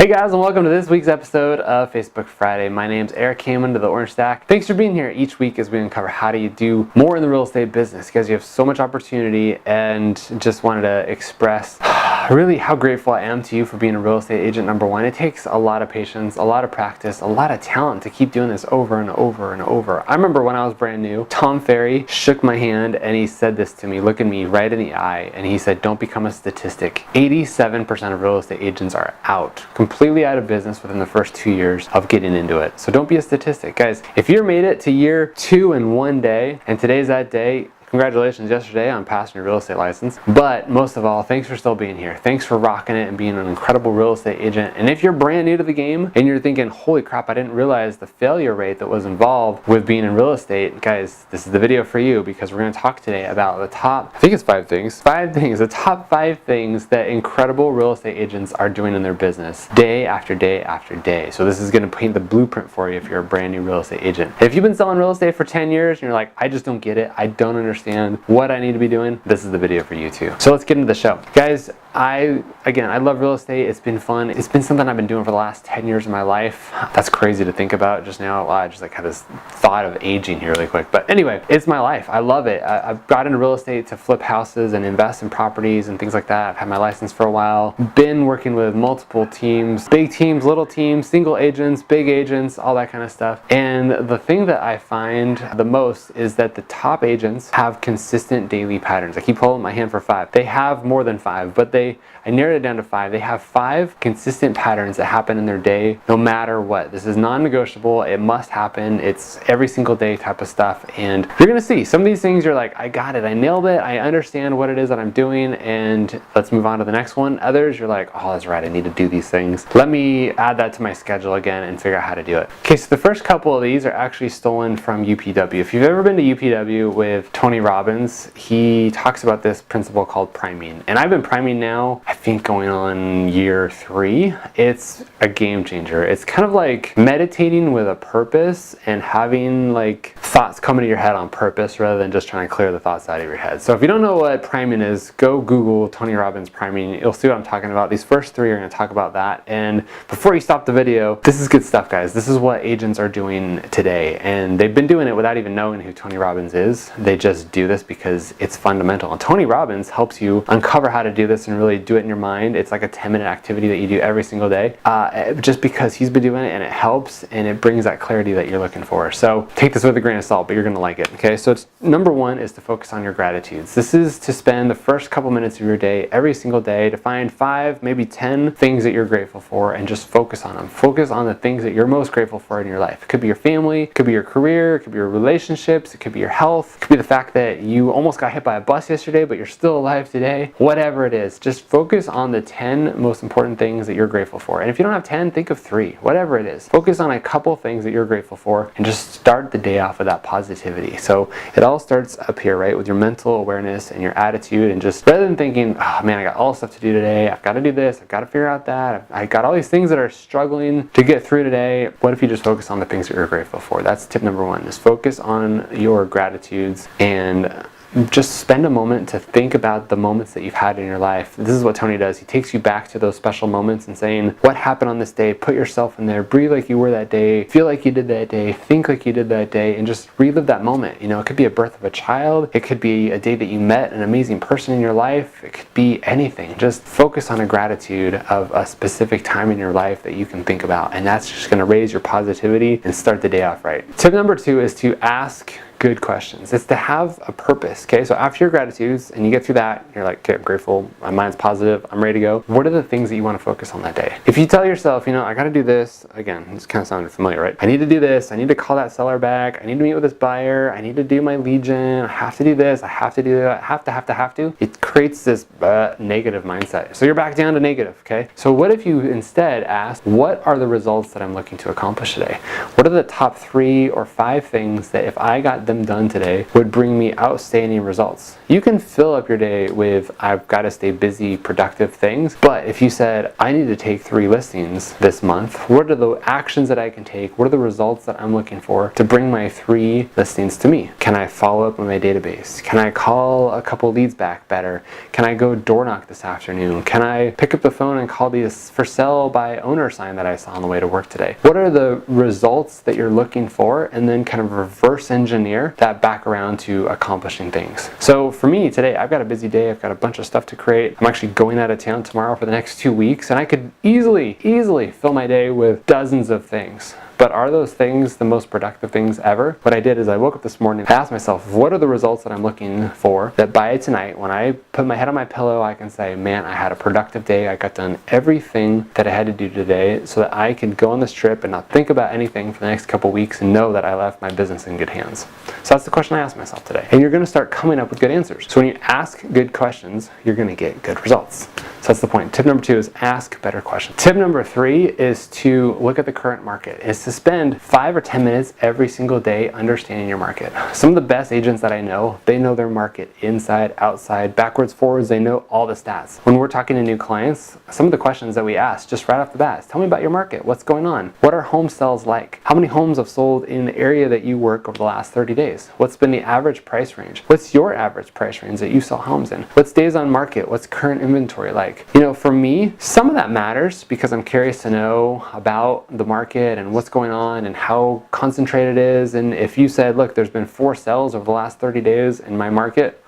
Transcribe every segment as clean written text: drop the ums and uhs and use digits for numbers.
Hey guys, and welcome to this week's episode of Facebook Friday. My name's Eric Hammond of the Orange Stack. Thanks for being here each week as we uncover how do you do more in the real estate business, because you have so much opportunity, and just wanted to express really how grateful I am to you for being a real estate agent. Number one, it takes a lot of patience, a lot of practice, a lot of talent to keep doing this over and over and over. I remember when I was brand new, Tom Ferry shook my hand and he said this to me, looking me right in the eye, and he said, don't become a statistic. 87% of real estate agents are out, completely out of business within the first 2 years of getting into it. So don't be a statistic. Guys, if you made it to year 2 in 1 day, and today's that day, congratulations yesterday on passing your real estate license. But most of all, thanks for still being here. Thanks for rocking it and being an incredible real estate agent. And if you're brand new to the game and you're thinking, holy crap, I didn't realize the failure rate that was involved with being in real estate, guys, this is the video for you, because we're going to talk today about the top, I think it's 5 things, the top 5 things that incredible real estate agents are doing in their business day after day after day. So this is going to paint the blueprint for you if you're a brand new real estate agent. If you've been selling real estate for 10 years and you're like, I just don't get it, I don't understand what I need to be doing, this is the video for you too. So let's get into the show. Guys, I love real estate. It's been fun. It's been something I've been doing for the last 10 years of my life. That's crazy to think about just now. Wow, I just had this thought of aging here really quick. But anyway, it's my life. I love it. I've got into real estate to flip houses and invest in properties and things like that. I've had my license for a while. Been working with multiple teams, big teams, little teams, single agents, big agents, all that kind of stuff. And the thing that I find the most is that the top agents have consistent daily patterns. I keep holding my hand for 5. They have more than 5, but I narrowed it down to 5. They have 5 consistent patterns that happen in their day no matter what. This is non-negotiable. It must happen. It's every single day type of stuff. And you're going to see some of these things you're like, I got it. I nailed it. I understand what it is that I'm doing, and let's move on to the next one. Others, you're like, oh, that's right. I need to do these things. Let me add that to my schedule again and figure out how to do it. Okay, so the first couple of these are actually stolen from UPW. If you've ever been to UPW with Tony Robbins, he talks about this principle called priming. And I've been priming now, I think going on year 3. It's a game changer. It's kind of like meditating with a purpose and having like thoughts come into your head on purpose rather than just trying to clear the thoughts out of your head. So if you don't know what priming is, go Google Tony Robbins priming. You'll see what I'm talking about. These first 3 are going to talk about that. And before you stop the video, this is good stuff, guys. This is what agents are doing today. And they've been doing it without even knowing who Tony Robbins is. They just do this because it's fundamental. And Tony Robbins helps you uncover how to do this and really do it in your mind. It's like a 10-minute activity that you do every single day, just because he's been doing it and it helps and it brings that clarity that you're looking for. So take this with a grain of salt, but you're going to like it. Okay, so it's number 1 is to focus on your gratitudes. This is to spend the first couple minutes of your day every single day to find 5, maybe 10 things that you're grateful for and just focus on them. Focus on the things that you're most grateful for in your life. It could be your family, it could be your career, it could be your relationships, it could be your health, it could be the fact that you almost got hit by a bus yesterday but you're still alive today. Whatever it is, just focus on the 10 most important things that you're grateful for. And if you don't have 10, think of 3, whatever it is. Focus on a couple things that you're grateful for and just start the day off with that positivity. So it all starts up here, right? With your mental awareness and your attitude, and just rather than thinking, oh man, I got all this stuff to do today, I've got to do this, I've got to figure out that, I got all these things that are struggling to get through today. What if you just focus on the things that you're grateful for? That's tip number 1, is focus on your gratitudes and just spend a moment to think about the moments that you've had in your life. This is what Tony does. He takes you back to those special moments and saying, what happened on this day? Put yourself in there. Breathe like you were that day. Feel like you did that day. Think like you did that day. And just relive that moment. You know, it could be a birth of a child. It could be a day that you met an amazing person in your life. It could be anything. Just focus on a gratitude of a specific time in your life that you can think about. And that's just going to raise your positivity and start the day off right. Tip number 2 is to ask good questions. It's to have a purpose. Okay, so after your gratitudes and you get through that, you're like, okay, I'm grateful, my mind's positive, I'm ready to go. What are the things that you want to focus on that day? If you tell yourself, you know, I got to do this, again, this kind of sounded familiar, right? I need to do this, I need to call that seller back, I need to meet with this buyer, I need to do my lead gen, I have to do this, I have to do that, I have to. It creates this negative mindset. So you're back down to negative, okay? So what if you instead ask, what are the results that I'm looking to accomplish today? What are the top 3 or 5 things that if I got them done today would bring me outstanding results. You can fill up your day with I've got to stay busy, productive things, but if you said I need to take 3 listings this month, what are the actions that I can take? What are the results that I'm looking for to bring my 3 listings to me? Can I follow up on my database? Can I call a couple leads back better? Can I go door knock this afternoon? Can I pick up the phone and call these for sale by owner sign that I saw on the way to work today? What are the results that you're looking for, and then kind of reverse engineer that back around to accomplishing things. So for me today, I've got a busy day. I've got a bunch of stuff to create. I'm actually going out of town tomorrow for the next 2 weeks, and I could easily fill my day with dozens of things. But are those things the most productive things ever? What I did is I woke up this morning, I asked myself, what are the results that I'm looking for that by tonight, when I put my head on my pillow, I can say, man, I had a productive day. I got done everything that I had to do today so that I could go on this trip and not think about anything for the next couple weeks and know that I left my business in good hands. So that's the question I asked myself today. And you're going to start coming up with good answers. So when you ask good questions, you're going to get good results. So that's the point. Tip number 2 is ask better questions. Tip number 3 is to look at the current market. It's to spend 5 or 10 minutes every single day understanding your market. Some of the best agents that I know, they know their market inside, outside, backwards, forwards. They know all the stats. When we're talking to new clients, some of the questions that we ask just right off the bat is, tell me about your market. What's going on? What are home sales like? How many homes have sold in the area that you work over the last 30 days? What's been the average price range? What's your average price range that you sell homes in? What's days on market? What's current inventory like? You know, for me, some of that matters because I'm curious to know about the market and what's going on and how concentrated it is. And if you said, look, there's been 4 sales over the last 30 days in my market,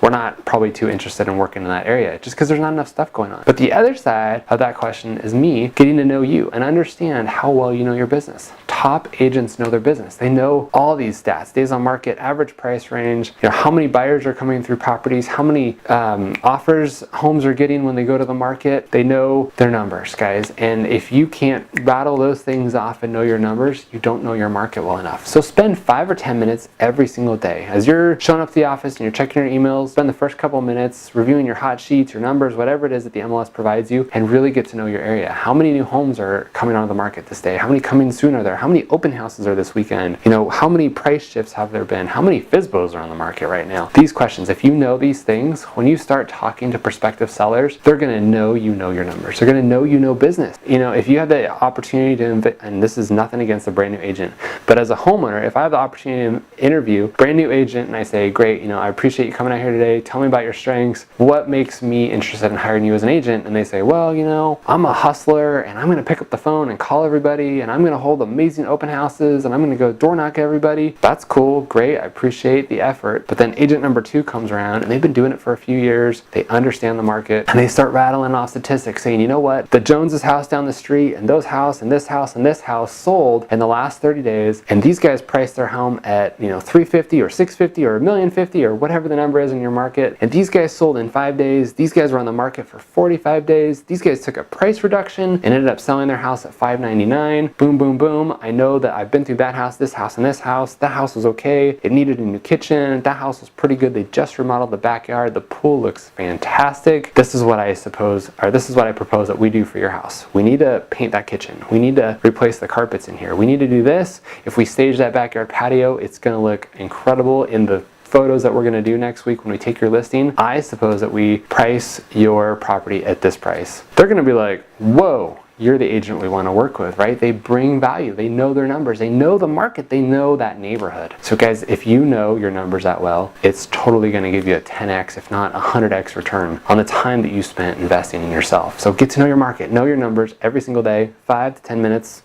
we're not probably too interested in working in that area just because there's not enough stuff going on. But the other side of that question is me getting to know you and understand how well you know your business. Top agents know their business. They know all these stats, days on market, average price range, you know, how many buyers are coming through properties, how many offers homes are getting when they go to the market. They know their numbers, guys. And if you can't rattle those things off and know your numbers, you don't know your market well enough. So spend 5 or 10 minutes every single day. As you're showing up to the office and you're checking your emails, spend the first couple minutes reviewing your hot sheets, your numbers, whatever it is that the MLS provides you, and really get to know your area. How many new homes are coming onto the market this day? How many coming soon are there? How many open houses are this weekend? You know, how many price shifts have there been? How many FSBOs are on the market right now? These questions, if you know these things, when you start talking to prospective sellers, they're going to know you know your numbers. They're going to know you know business. You know, if you have the opportunity to, and this is nothing against a brand new agent, but as a homeowner, if I have the opportunity to interview a brand new agent and I say, great, you know, I appreciate you coming out here today. Tell me about your strengths. What makes me interested in hiring you as an agent? And they say, well, you know, I'm a hustler and I'm going to pick up the phone and call everybody and I'm going to hold amazing open houses and I'm going to go door knock everybody. That's cool. Great. I appreciate the effort. But then agent number 2 comes around and they've been doing it for a few years. They understand the market and they start rattling off statistics saying, you know what? The Jones's house down the street and those house and this house and this house sold in the last 30 days. And these guys priced their home at, you know, $350,000 or $650,000 or $1,050,000 or whatever the number is in your market. And these guys sold in 5 days. These guys were on the market for 45 days. These guys took a price reduction and ended up selling their house at $599. Boom, boom, boom. I know that I've been through that house, this house, and this house. That house was okay. It needed a new kitchen. That house was pretty good. They just remodeled the backyard. The pool looks fantastic. This is what I propose that we do for your house. We need to paint that kitchen. We need to replace the carpets in here. We need to do this. If we stage that backyard patio, it's going to look incredible in the photos that we're going to do next week when we take your listing. I suppose that we price your property at this price. They're going to be like, whoa, you're the agent we want to work with, right? They bring value. They know their numbers. They know the market. They know that neighborhood. So guys, if you know your numbers that well, it's totally going to give you a 10x, if not 100x return on the time that you spent investing in yourself. So get to know your market, know your numbers every single day, 5 to 10 minutes.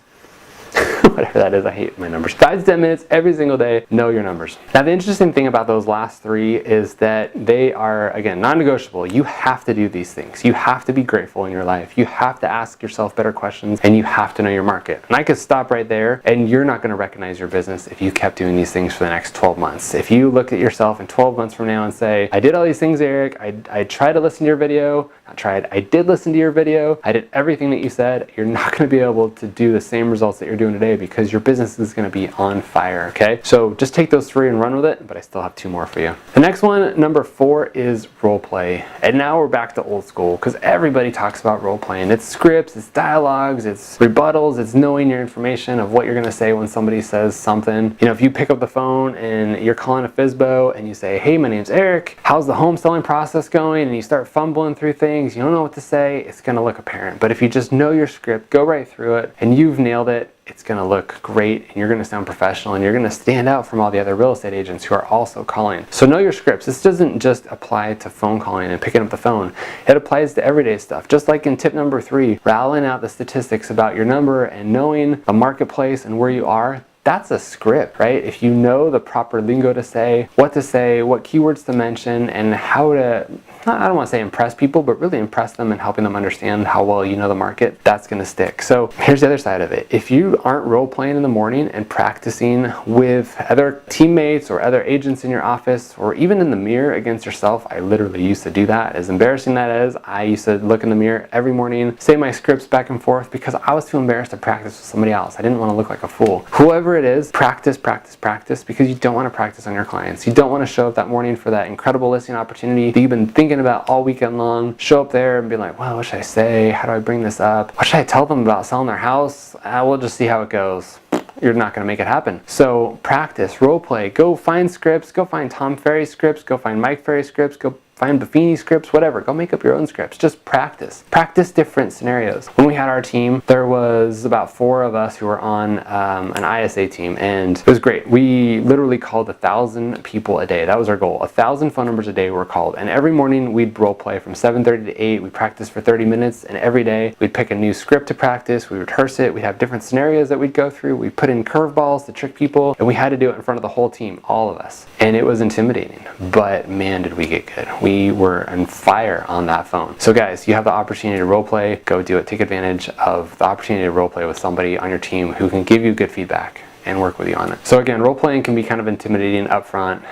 Whatever that is, I hate my numbers. 5 to 10 minutes every single day, know your numbers. Now, the interesting thing about those last 3 is that they are, again, non-negotiable. You have to do these things. You have to be grateful in your life. You have to ask yourself better questions, and you have to know your market. And I could stop right there, and you're not going to recognize your business if you kept doing these things for the next 12 months. If you look at yourself in 12 months from now and say, I did all these things, Eric. I tried to listen to your video. I did listen to your video. I did everything that you said. You're not going to be able to do the same results that you're doing today because your business is going to be on fire, okay? So just take those 3 and run with it, but I still have 2 more for you. The next one, number 4, is role play. And now we're back to old school because everybody talks about role playing. It's scripts, it's dialogues, it's rebuttals, it's knowing your information of what you're going to say when somebody says something. You know, if you pick up the phone and you're calling a FSBO and you say, hey, my name's Eric, how's the home selling process going? And you start fumbling through things, you don't know what to say, it's going to look apparent. But if you just know your script, go right through it, and you've nailed it, it's going to look great, and you're going to sound professional, and you're going to stand out from all the other real estate agents who are also calling. So know your scripts. This doesn't just apply to phone calling and picking up the phone. It applies to everyday stuff. Just like in tip number 3, rattling out the statistics about your number and knowing the marketplace and where you are, that's a script, right? If you know the proper lingo to say, what keywords to mention, and how to, I don't want to say impress people, but really impress them and helping them understand how well you know the market, that's going to stick. So here's the other side of it. If you aren't role playing in the morning and practicing with other teammates or other agents in your office, or even in the mirror against yourself, I literally used to do that. As embarrassing that is, I used to look in the mirror every morning, say my scripts back and forth because I was too embarrassed to practice with somebody else. I didn't want to look like a fool. Whoever it is, practice because you don't want to practice on your clients. You don't want to show up that morning for that incredible listing opportunity that you've been thinking about all weekend long. Show up there and be like, well, what should I say? How do I bring this up? What should I tell them about selling their house? We'll just see how it goes. You're not going to make it happen. So practice, role play, go find scripts, go find Tom Ferry scripts, go find Mike Ferry scripts, go find Buffini scripts, whatever. Go make up your own scripts. Just practice. Practice different scenarios. When we had our team, there was about 4 of us who were on an ISA team, and it was great. We literally called 1,000 people a day. That was our goal. 1,000 phone numbers a day were called, and every morning we'd role play from 7:30 to 8. We practiced for 30 minutes, and every day we'd pick a new script to practice. We would rehearse it. We'd have different scenarios that we'd go through. We put in curveballs to trick people, and we had to do it in front of the whole team, all of us. And it was intimidating, but man, did we get good. We were on fire on that phone. So guys, you have the opportunity to role play, go do it. Take advantage of the opportunity to role play with somebody on your team who can give you good feedback and work with you on it. So again, role playing can be kind of intimidating up front,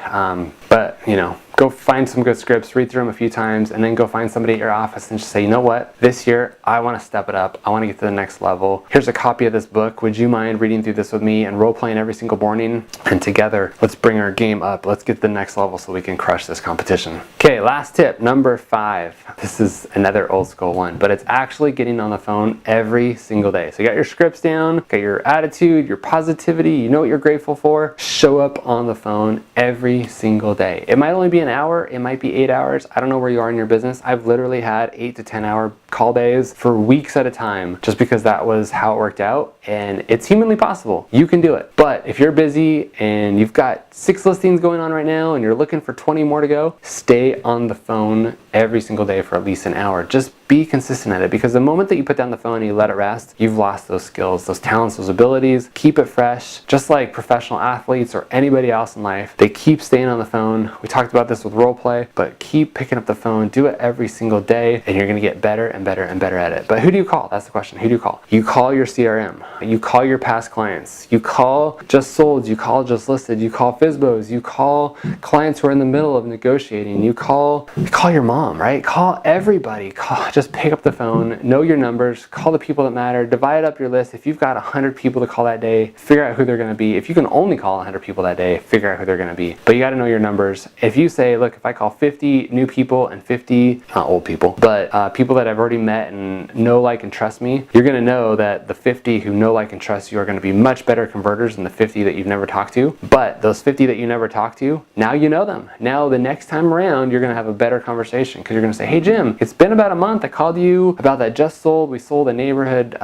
but you know, go find some good scripts, read through them a few times, and then go find somebody at your office and just say, you know what, this year I want to step it up. I want to get to the next level. Here's a copy of this book. Would you mind reading through this with me and role playing every single morning? And together, let's bring our game up. Let's get to the next level so we can crush this competition. Okay, last tip, number 5. This is another old school one, but it's actually getting on the phone every single day. So you got your scripts down, got your attitude, your positivity, you know what you're grateful for. Show up on the phone every single day. It might only be an hour, it might be 8 hours. I don't know where you are in your business. I've literally had 8 to 10 hour call days for weeks at a time just because that was how it worked out, and it's humanly possible. You can do it. But if you're busy and you've got 6 listings going on right now and you're looking for 20 more to go, stay on the phone every single day for at least an hour. Just be consistent at it, because the moment that you put down the phone and you let it rest, you've lost those skills, those talents, those abilities. Keep it fresh. Just like professional athletes or anybody else in life, they keep staying on the phone. We talked about this with role play, but keep picking up the phone. Do it every single day, and you're going to get better and better and better at it. But who do you call? That's the question. Who do you call? You call your CRM. You call your past clients. You call just sold. You call just listed. You call FSBOs. You call clients who are in the middle of negotiating. You call your mom, right? Call everybody. Just pick up the phone, know your numbers, call the people that matter, divide up your list. If you've got 100 people to call that day, figure out who they're going to be. If you can only call 100 people that day, figure out who they're going to be. But you got to know your numbers. If you say, look, if I call 50 new people and 50, not old people, but people that I've already met and know, like, and trust me, you're going to know that the 50 who know, like, and trust you are going to be much better converters than the 50 that you've never talked to. But those 50 that you never talked to, now you know them. Now the next time around, you're going to have a better conversation, because you're going to say, hey, Jim, it's been about a month. I called you about that just sold. We sold a neighborhood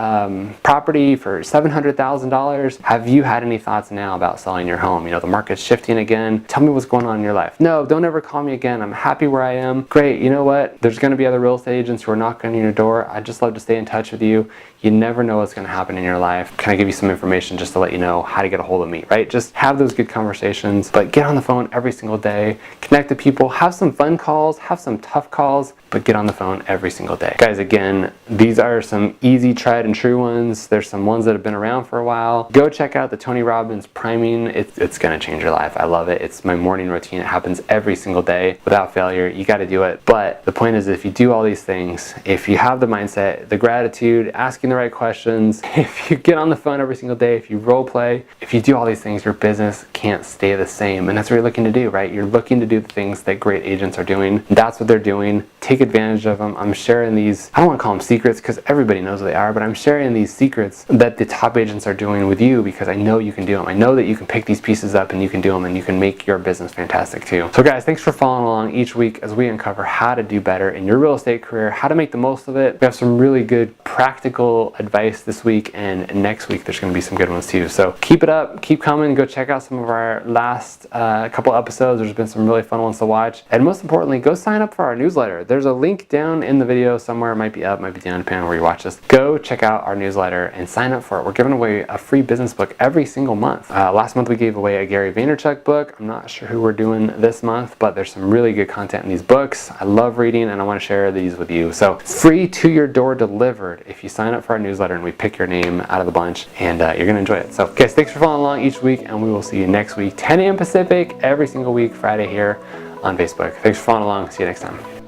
property for $700,000. Have you had any thoughts now about selling your home? You know, the market's shifting again. Tell me what's going on in your life. No, don't ever call me again. I'm happy where I am. Great. You know what? There's going to be other real estate agents who are knocking on your door. I'd just love to stay in touch with you. You never know what's going to happen in your life. Can I give you some information just to let you know how to get a hold of me, right? Just have those good conversations, but get on the phone every single day. Connect to people. Have some fun calls. Have some tough calls, but get on the phone every single day. Guys, again, these are some easy, tried and true ones. There's some ones that have been around for a while. Go check out the Tony Robbins priming. It's going to change your life. I love it. It's my morning routine. It happens every single day without failure. You got to do it. But the point is, if you do all these things, if you have the mindset, the gratitude, asking the right questions, if you get on the phone every single day, if you role play, if you do all these things, your business can't stay the same. And that's what you're looking to do, right? You're looking to do the things that great agents are doing. That's what they're doing. Take advantage of them. I'm sharing these, I don't want to call them secrets because everybody knows what they are, but I'm sharing these secrets that the top agents are doing with you because I know you can do them. I know that you can pick these pieces up and you can do them and you can make your business fantastic too. So guys, thanks for following along each week as we uncover how to do better in your real estate career, how to make the most of it. We have some really good practical advice this week, and next week there's going to be some good ones too. So keep it up, keep coming. Go check out some of our last couple episodes. There's been some really fun ones to watch, and most importantly, go sign up for our newsletter. There's a link down in the video somewhere. It might be up, might be down, depending on where you watch this. Go check out our newsletter and sign up for it. We're giving away a free business book every single month. Last month we gave away a Gary Vaynerchuk book. I'm not sure who we're doing this month, but there's some really good content in these books. I love reading and I want to share these with you. So free to your door delivered if you sign up for our newsletter and we pick your name out of the bunch, and you're going to enjoy it. So guys, thanks for following along each week, and we will see you next week, 10 a.m. Pacific, every single week, Friday here on Facebook. Thanks for following along. See you next time.